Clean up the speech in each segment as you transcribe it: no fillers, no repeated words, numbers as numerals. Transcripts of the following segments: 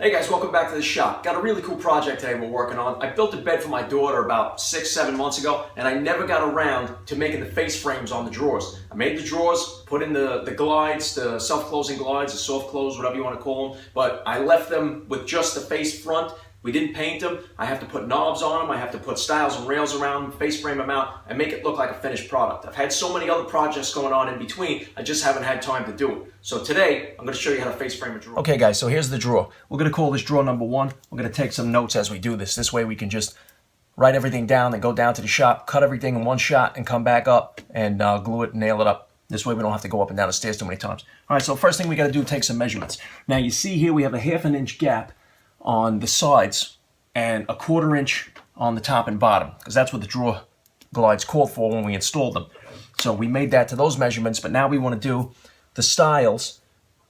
Hey guys, welcome back to the shop. Got a really cool project today we're working on. I built a bed for my daughter about 6-7 months ago, and I never got around to making the face frames on the drawers. I made the drawers, put in the glides, the self-closing glides, the soft close, whatever you want to call them, but I left them with just the face front. We didn't paint them. I have to put knobs on them. I have to put stiles and rails around them, face frame them out, and make it look like a finished product. I've had so many other projects going on in between, I just haven't had time to do it. So today, I'm going to show you how to face frame a drawer. Okay guys, so here's the drawer. We're going to call this drawer number 1. We're going to take some notes as we do this. This way we can just write everything down, then go down to the shop, cut everything in one shot, and come back up and glue it and nail it up. This way we don't have to go up and down the stairs too many times. All right, so first thing we got to do, take some measurements. Now you see here we have a 1/2 inch gap on the sides and a 1/4 inch on the top and bottom, because that's what the drawer glides called for when we installed them. So we made that to those measurements, but now we want to do the stiles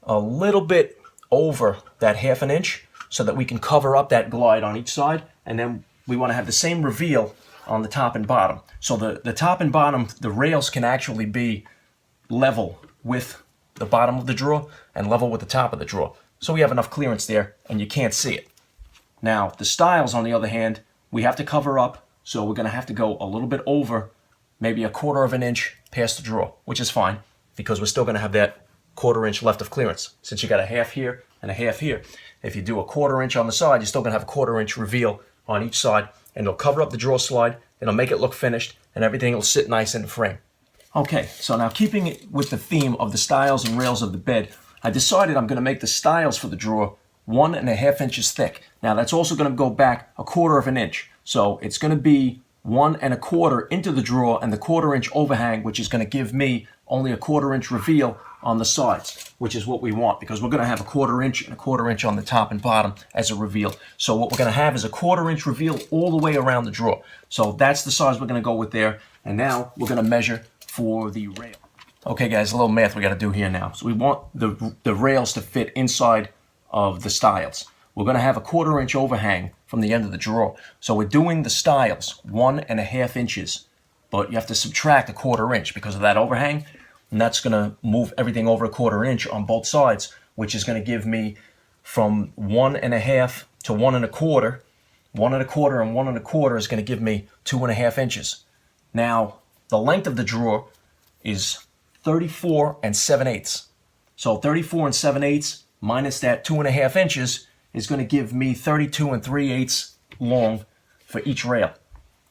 a little bit over that 1/2 inch so that we can cover up that glide on each side, and then we want to have the same reveal on the top and bottom. So the top and bottom, the rails can actually be level with the bottom of the drawer and level with the top of the drawer. So we have enough clearance there and you can't see it. Now, the stiles, on the other hand, we have to cover up, so we're going to have to go a little bit over, maybe 1/4 inch past the drawer, which is fine, because we're still going to have that 1/4 inch left of clearance, since you got a 1/2 here and a 1/2 here. If you do a 1/4 inch on the side, you're still going to have a 1/4 inch reveal on each side, and it'll cover up the drawer slide, it'll make it look finished, and everything will sit nice in the frame. Okay, so now keeping it with the theme of the stiles and rails of the bed, I decided I'm going to make the stiles for the drawer 1.5 inches thick. Now that's also going to go back 1/4 inch. So it's going to be 1.25 into the drawer and the 1/4 inch overhang, which is going to give me only a 1/4 inch reveal on the sides, which is what we want, because we're going to have a 1/4 inch and a 1/4 inch on the top and bottom as a reveal. So what we're going to have is a 1/4 inch reveal all the way around the drawer. So that's the size we're going to go with there. And now we're going to measure for the rail. Okay guys, a little math we got to do here now. So we want the rails to fit inside of the stiles. We're going to have a 1/4 inch overhang from the end of the drawer. So we're doing the stiles 1.5 inches, but you have to subtract a 1/4 inch because of that overhang, and that's going to move everything over a 1/4 inch on both sides, which is going to give me from 1.5 to 1.25. 1.25 and 1.25 is going to give me 2.5 inches. Now, the length of the drawer is 34 7/8. So 34 7/8 minus that 2.5 inches is going to give me 32 3/8 long for each rail.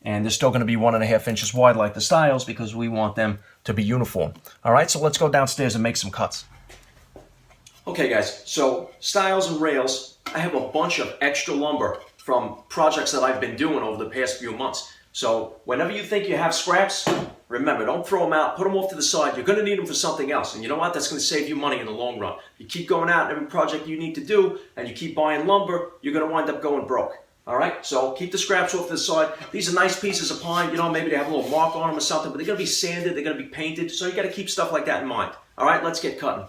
And they're still going to be 1.5 inches wide like the stiles, because we want them to be uniform. All right, so let's go downstairs and make some cuts. Okay guys, so stiles and rails, I have a bunch of extra lumber from projects that I've been doing over the past few months. So whenever you think you have scraps, remember, don't throw them out, put them off to the side. You're going to need them for something else. And you know what? That's going to save you money in the long run. You keep going out every project you need to do, and you keep buying lumber, you're going to wind up going broke. All right? So keep the scraps off to the side. These are nice pieces of pine. You know, maybe they have a little mark on them or something, but they're going to be sanded, they're going to be painted. So you got to keep stuff like that in mind. All right? Let's get cutting.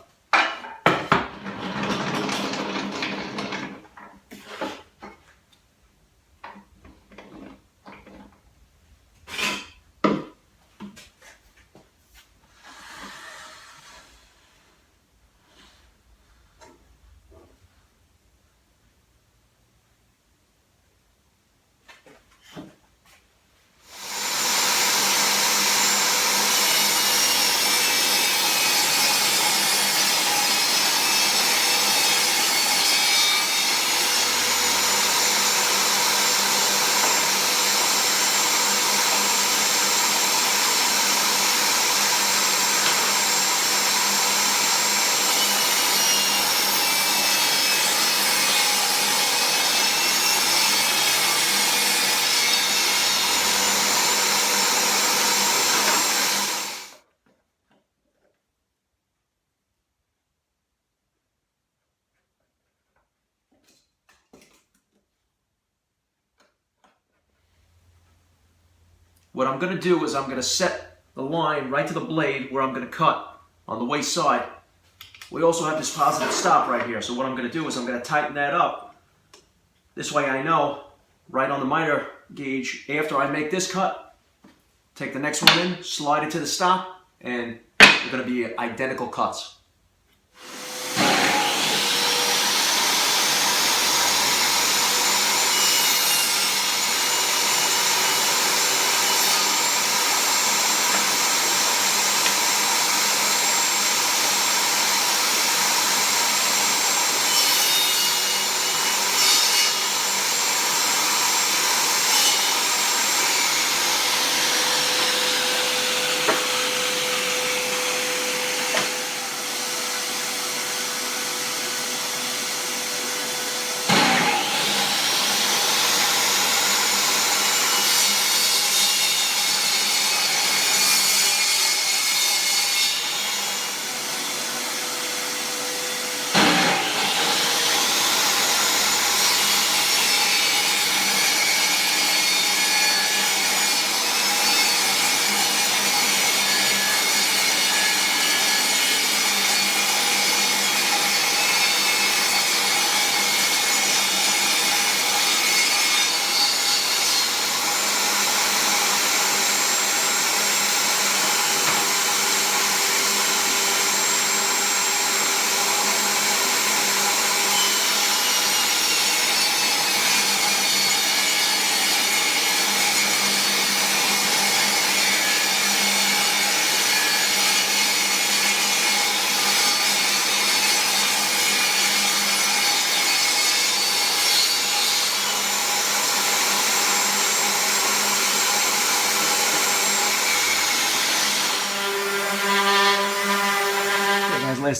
What I'm going to do is I'm going to set the line right to the blade where I'm going to cut on the waist side. We also have this positive stop right here. So what I'm going to do is I'm going to tighten that up. This way I know right on the miter gauge after I make this cut, take the next one in, slide it to the stop, and they're going to be identical cuts.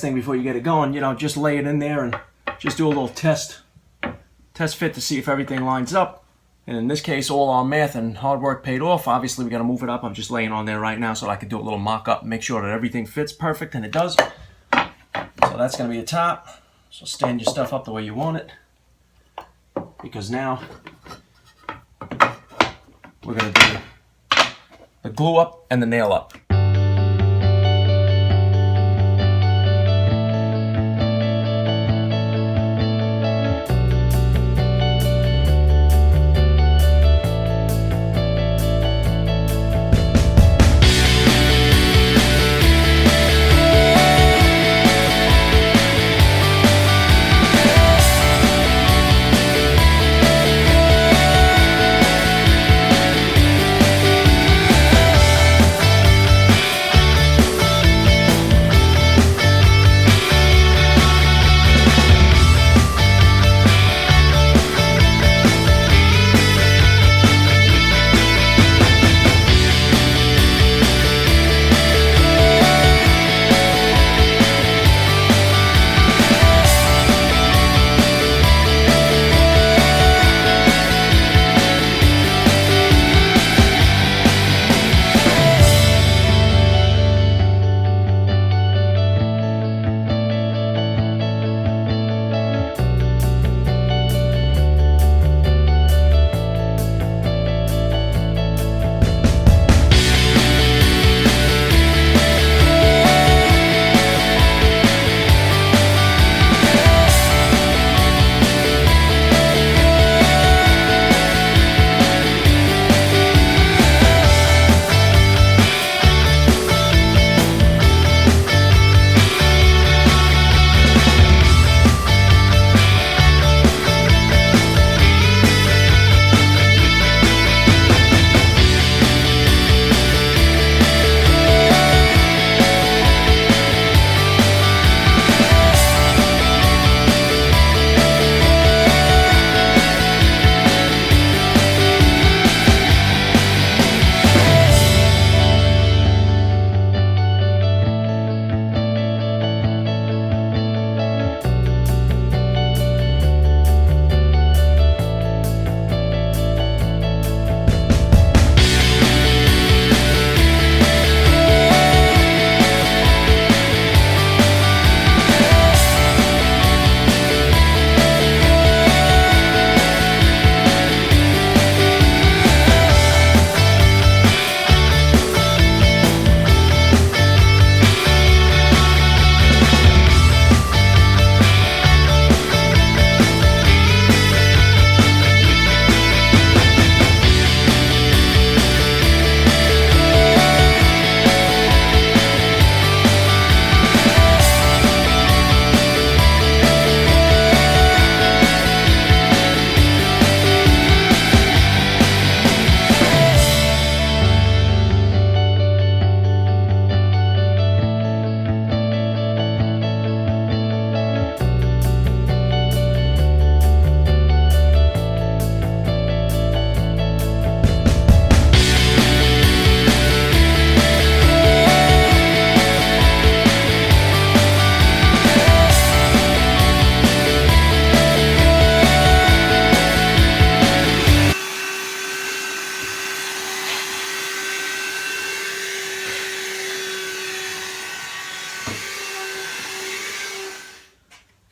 last thing before you get it going, just lay it in there and just do a little test fit to see if everything lines up. And in this case, all our math and hard work paid off. Obviously, we got to move it up. I'm just laying on there right now so that I can do a little mock-up and make sure that everything fits perfect, and it does. So that's going to be the top. So stand your stuff up the way you want it, because now we're going to do the glue up and the nail up.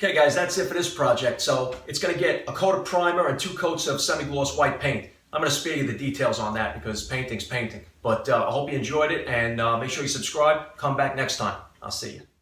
Okay guys, that's it for this project. So it's going to get a coat of primer and 2 coats of semi-gloss white paint. I'm going to spare you the details on that because painting's painting. But I hope you enjoyed it, and make sure you subscribe. Come back next time. I'll see you.